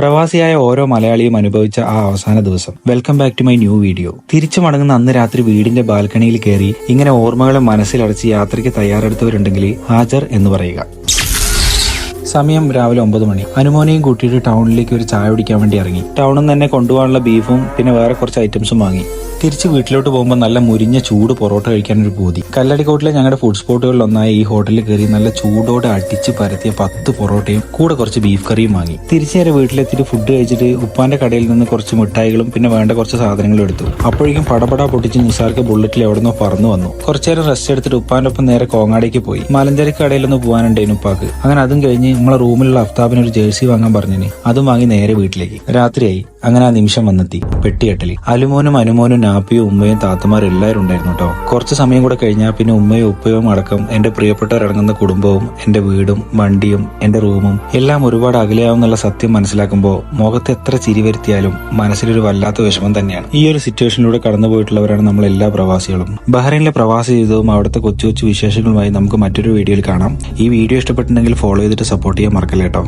പ്രവാസിയായ ഓരോ മലയാളിയും അനുഭവിച്ച ആ അവസാന ദിവസം. Welcome back to my new video. തിരിച്ചു മടങ്ങുന്ന അന്ന് രാത്രി വീടിന്റെ ബാൽക്കണിയിൽ കയറി ഇങ്ങനെ ഓർമ്മകളെ മനസ്സിലടച്ച് യാത്രയ്ക്ക് തയ്യാറെടുത്തവരുണ്ടെങ്കിൽ ഹാജർ എന്ന് പറയുക. സമയം രാവിലെ 9 മണി. അനുമോനെയും കൂട്ടിയിട്ട് ടൗണിലേക്ക് ഒരു ചായ കുടിക്കാൻ വേണ്ടി ഇറങ്ങി. ടൗണിൽ നിന്ന് തന്നെ കൊണ്ടുപോകാനുള്ള ബീഫും പിന്നെ വേറെ കുറച്ച് ഐറ്റംസും വാങ്ങി. തിരിച്ച് വീട്ടിലോട്ട് പോകുമ്പോൾ നല്ല മുരിഞ്ഞ ചൂട് പൊറോട്ട കഴിക്കാനൊരു പൂതി. കല്ലടിക്കോട്ടിലെ ഞങ്ങളുടെ ഫുഡ് സ്പോട്ടുകളിൽ ഒന്നായ ഈ ഹോട്ടലിൽ കയറി നല്ല ചൂടോടെ അടിച്ച് പരത്തിയ 10 പൊറോട്ടയും കൂടെ കുറച്ച് ബീഫ് കറിയും വാങ്ങി. തിരിച്ചു നേരെ വീട്ടിലെത്തിയിട്ട് ഫുഡ് കഴിച്ചിട്ട് ഉപ്പാന്റെ കടയിൽ നിന്ന് കുറച്ച് മിഠായികളും പിന്നെ വേണ്ട കുറച്ച് സാധനങ്ങളും എടുത്തു. അപ്പോഴേക്കും പടപട പൊട്ടിച്ച് നിസാർക്ക് ബുള്ളറ്റിൽ എവിടെന്നോ പറന്നു വന്നു. കുറച്ചേരം റെസ്റ്റ് എടുത്തിട്ട് ഉപ്പാന്റെ ഒപ്പം നേരെ കോങ്ങാടേക്ക് പോയി. മലഞ്ചരക്ക് കടയിലൊന്ന് പോകാനുണ്ടായിരുന്നു ഉപ്പാക്ക്. അങ്ങനെ അതും കഴിഞ്ഞ് നമ്മളെ റൂമിലുള്ള അഫ്താബിന് ഒരു ജേഴ്സി വാങ്ങാൻ പറഞ്ഞിന്. അതും വാങ്ങി നേരെ വീട്ടിലേക്ക്. രാത്രിയായി. അങ്ങനെ ആ നിമിഷം വന്നെത്തി. പെട്ടിയെട്ടലി. അനുമോനും നാപ്പിയും ഉമ്മയും താത്തമാരും എല്ലാവരും ഉണ്ടായിരുന്നു കേട്ടോ. കുറച്ച് സമയം കൂടെ കഴിഞ്ഞാൽ പിന്നെ ഉമ്മയും ഉപ്പയും അടക്കം എന്റെ പ്രിയപ്പെട്ടവരടങ്ങുന്ന കുടുംബവും എന്റെ വീടും വണ്ടിയും എന്റെ റൂമും എല്ലാം ഒരുപാട് അകലെയാവുന്നുള്ള സത്യം മനസ്സിലാക്കുമ്പോൾ മുഖത്ത് എത്ര ചിരി വരുത്തിയാലും മനസ്സിലൊരു വല്ലാത്ത വിഷമം തന്നെയാണ്. ഈ ഒരു സിറ്റുവേഷനിലൂടെ കടന്നുപോയിട്ടുള്ളവരാണ് നമ്മൾ എല്ലാ പ്രവാസികളും. ബഹ്റൈനിലെ പ്രവാസ ജീവിതവും അവിടുത്തെ കൊച്ചു കൊച്ചു വിശേഷങ്ങളുമായി നമുക്ക് മറ്റൊരു വീഡിയോയിൽ കാണാം. ഈ വീഡിയോ ഇഷ്ടപ്പെട്ടിട്ടുണ്ടെങ്കിൽ ഫോളോ ചെയ്തിട്ട് സപ്പോർട്ട് ചെയ്യാൻ മറക്കല്ലേട്ടോ.